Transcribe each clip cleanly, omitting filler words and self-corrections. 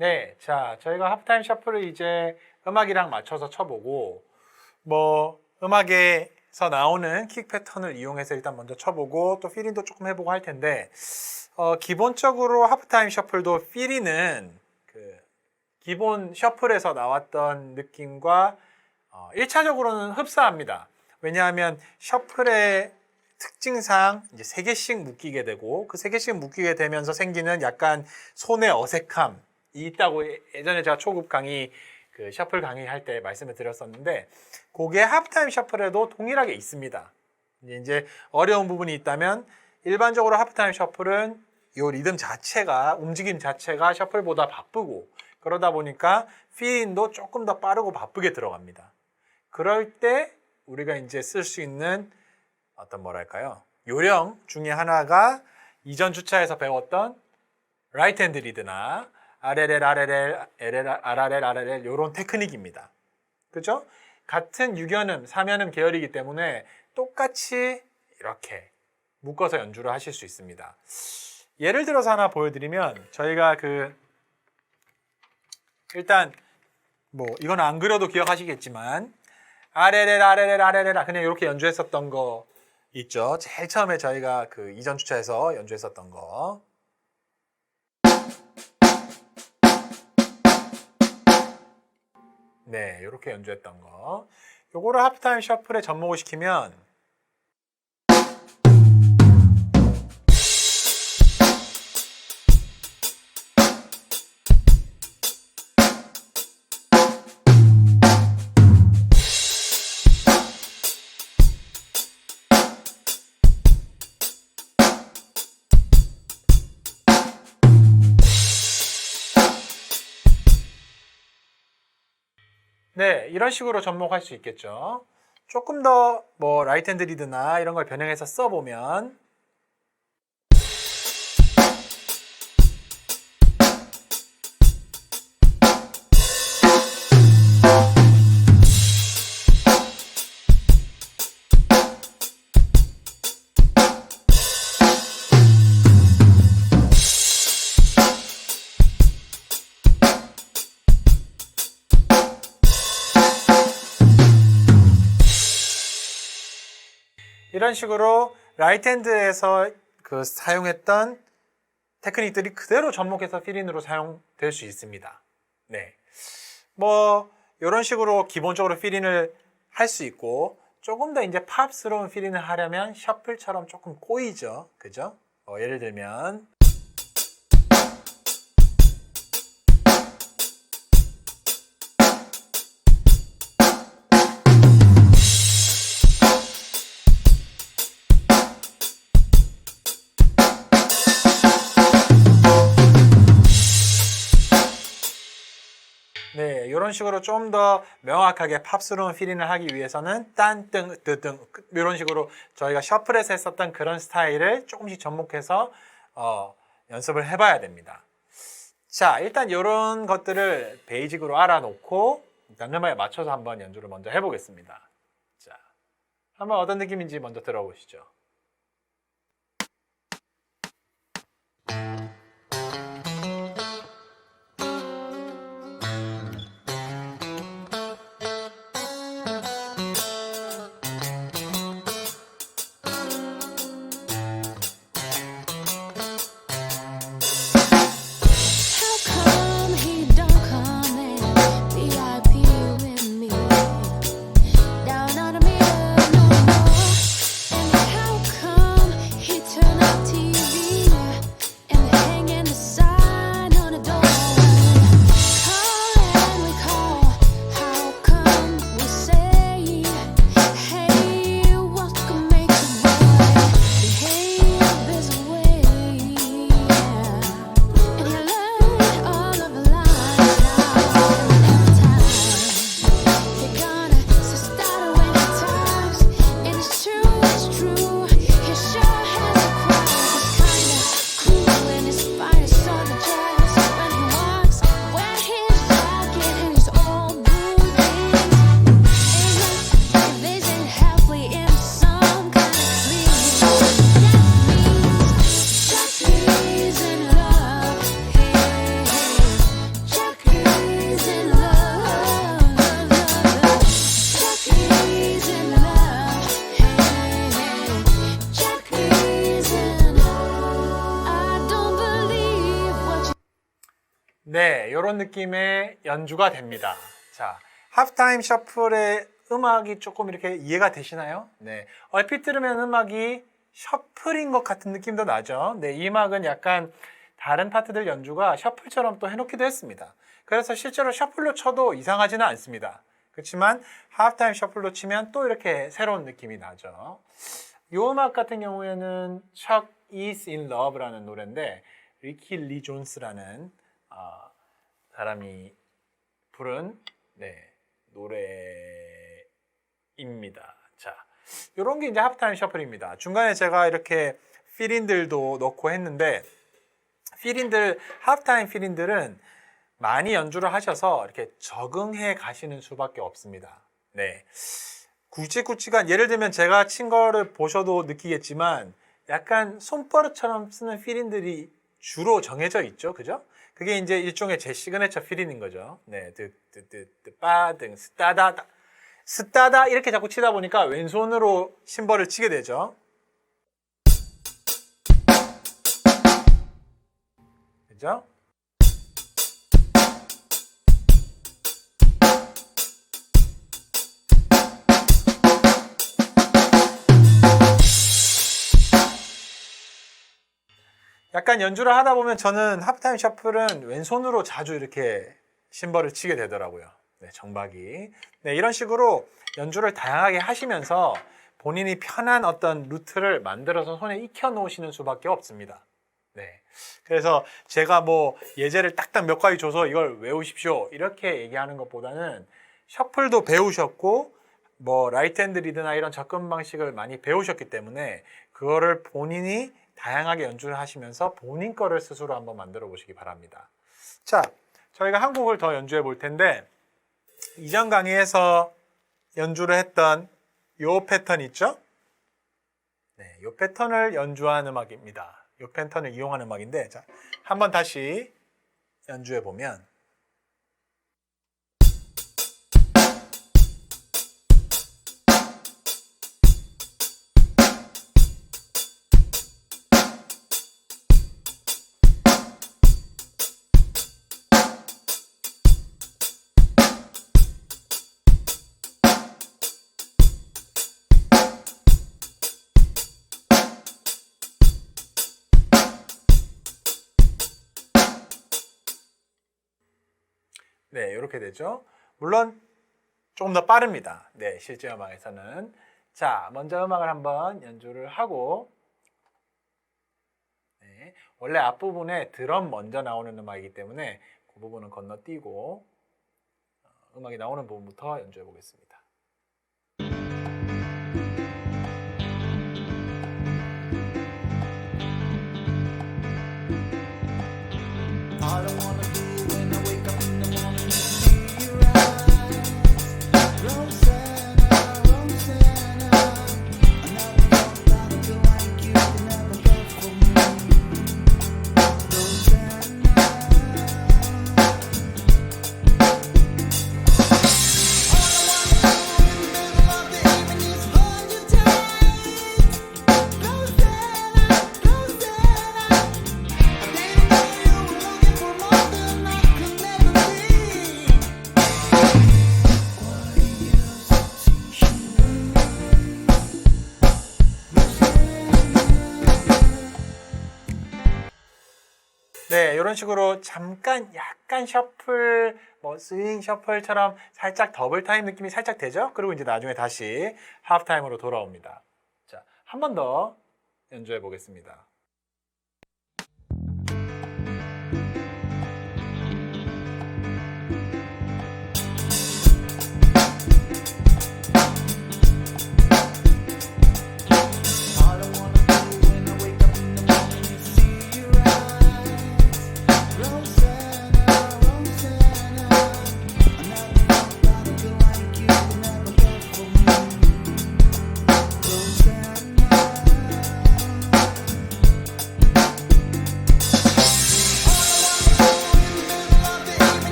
네, 자, 저희가 하프타임 셔플을 이제 음악이랑 맞춰서 쳐보고, 뭐, 음악에서 나오는 킥 패턴을 이용해서 일단 먼저 쳐보고, 또 필인도 조금 해보고 할 텐데, 기본적으로 하프타임 셔플도 필이는 그 기본 셔플에서 나왔던 느낌과 1차적으로는 흡사합니다. 왜냐하면 셔플의 특징상 이제 3개씩 묶이게 되고, 그 3개씩 묶이게 되면서 생기는 약간 손의 어색함, 있다고 예전에 제가 초급 강의 그 셔플 강의할 때 말씀을 드렸었는데 그게 하프타임 셔플에도 동일하게 있습니다. 이제 어려운 부분이 있다면 일반적으로 하프타임 셔플은 이 리듬 자체가 움직임 자체가 셔플보다 바쁘고 그러다 보니까 필인도 조금 더 빠르고 바쁘게 들어갑니다. 그럴 때 우리가 이제 쓸 수 있는 어떤 뭐랄까요? 요령 중에 하나가 이전 주차에서 배웠던 라이트 핸드 리드나 RLL, RLL, RRL, RRL 이런 테크닉입니다. 그죠? 같은 6연음, 3연음 계열이기 때문에 똑같이 이렇게 묶어서 연주를 하실 수 있습니다. 예를 들어서 하나 보여드리면 저희가 일단 뭐 이건 안 그려도 기억하시겠지만 RLL, RLL, RLL 그냥 이렇게 연주했었던 거 있죠. 제일 처음에 저희가 그 이전 주차에서 연주했었던 거. 네, 이렇게 연주했던 거. 요거를 하프타임 셔플에 접목을 시키면 네, 이런 식으로 접목할 수 있겠죠. 조금 더 뭐 라이트 핸드 리드나 이런 걸 변형해서 써보면 이런 식으로 라이트 핸드에서 그 사용했던 테크닉들이 그대로 접목해서 필인으로 사용될 수 있습니다. 네, 뭐 이런 식으로 기본적으로 필인을 할 수 있고 조금 더 이제 팝스러운 필인을 하려면 셔플처럼 조금 꼬이죠, 그죠? 예를 들면. 네, 이런 식으로 좀 더 명확하게 팝스러운 필인을 하기 위해서는 딴ตึng, 뜨ตึng 이런 식으로 저희가 셔플에서 했었던 그런 스타일을 조금씩 접목해서 연습을 해봐야 됩니다. 자, 일단 이런 것들을 베이직으로 알아놓고 일단 음악에 맞춰서 한번 연주를 먼저 해보겠습니다. 자, 한번 어떤 느낌인지 먼저 들어보시죠. How 네, 이런 느낌의 연주가 됩니다. 자, 하프타임 셔플의 음악이 조금 이렇게 이해가 되시나요? 네, 얼핏 들으면 음악이 셔플인 것 같은 느낌도 나죠. 네, 이 음악은 약간 다른 파트들 연주가 셔플처럼 또 해놓기도 했습니다. 그래서 실제로 셔플로 쳐도 이상하지는 않습니다. 그렇지만 하프타임 셔플로 치면 또 이렇게 새로운 느낌이 나죠. 이 음악 같은 경우에는 Chuck is in Love라는 노래인데 리키 리 존스라는 사람이 부른 노래입니다. 자, 이런 게 이제 하프타임 셔플입니다. 중간에 제가 이렇게 필인들도 넣고 했는데 하프타임 필인들은 많이 연주를 하셔서 이렇게 적응해 가시는 수밖에 없습니다. 네. 굵직굵직한, 예를 들면 제가 친 거를 보셔도 느끼겠지만 약간 손버릇처럼 쓰는 필인들이 주로 정해져 있죠. 그죠? 그게 이제 일종의 제 시그네처 필인인 거죠. 네. 빠등, 스따다 이렇게 자꾸 치다 보니까 왼손으로 심벌을 치게 되죠. 그죠? 약간 연주를 하다 보면 저는 하프타임 셔플은 왼손으로 자주 이렇게 심벌을 치게 되더라고요. 네, 정박이. 네, 이런 식으로 연주를 다양하게 하시면서 본인이 편한 어떤 루트를 만들어서 손에 익혀 놓으시는 수밖에 없습니다. 네. 그래서 제가 뭐 예제를 딱딱 몇 가지 줘서 이걸 외우십시오 이렇게 얘기하는 것보다는 셔플도 배우셨고 뭐 라이트 핸드 리드나 이런 접근 방식을 많이 배우셨기 때문에 그거를 본인이 다양하게 연주를 하시면서 본인 거를 스스로 한번 만들어 보시기 바랍니다. 자, 저희가 한 곡을 더 연주해 볼 텐데 이전 강의에서 연주를 했던 요 패턴 있죠? 네, 요 패턴을 연주한 음악입니다. 요 패턴을 이용한 음악인데 자, 한번 다시 연주해 보면 네, 이렇게 되죠. 물론 조금 더 빠릅니다. 네, 실제 음악에서는. 자, 먼저 음악을 한번 연주를 하고 네, 원래 앞부분에 드럼 먼저 나오는 음악이기 때문에 그 부분은 건너뛰고 음악이 나오는 부분부터 연주해 보겠습니다. 네, 이런 식으로 잠깐 약간 셔플, 뭐 스윙 셔플처럼 살짝 더블 타임 느낌이 살짝 되죠? 그리고 이제 나중에 다시 하프 타임으로 돌아옵니다. 자, 한 번 더 연주해 보겠습니다.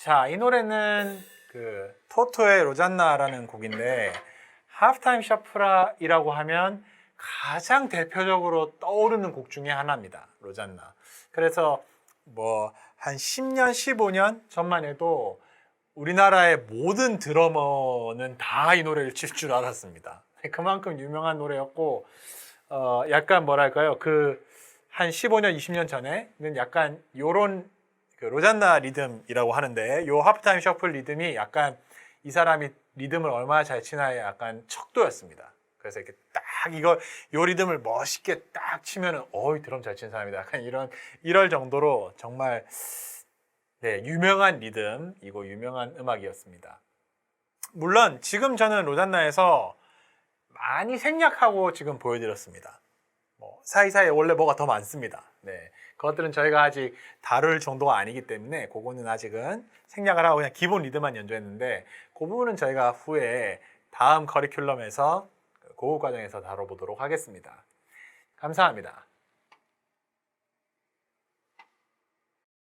자, 이 노래는 그 토토의 로잔나라는 곡인데 하프타임 셔플이라고 하면 가장 대표적으로 떠오르는 곡 중에 하나입니다. 로잔나. 그래서 뭐 한 10년, 15년 전만 해도 우리나라의 모든 드러머는 다 이 노래를 칠 줄 알았습니다. 그만큼 유명한 노래였고, 약간 뭐랄까요, 그 한 15년, 20년 전에는 약간 요런 그 로잔나 리듬이라고 하는데, 요 하프타임 셔플 리듬이 약간 이 사람이 리듬을 얼마나 잘 치나의 약간 척도였습니다. 그래서 이렇게 딱 요 리듬을 멋있게 딱 치면은 어이 드럼 잘 치는 사람이다. 약간 이럴 정도로 정말 네, 유명한 리듬이고 유명한 음악이었습니다. 물론 지금 저는 로잔나에서 많이 생략하고 지금 보여드렸습니다. 뭐 사이사이에 원래 뭐가 더 많습니다. 네, 그것들은 저희가 아직 다룰 정도가 아니기 때문에 그거는 아직은 생략을 하고 그냥 기본 리드만 연주했는데 그 부분은 저희가 후에 다음 커리큘럼에서 고급 과정에서 다뤄보도록 하겠습니다. 감사합니다.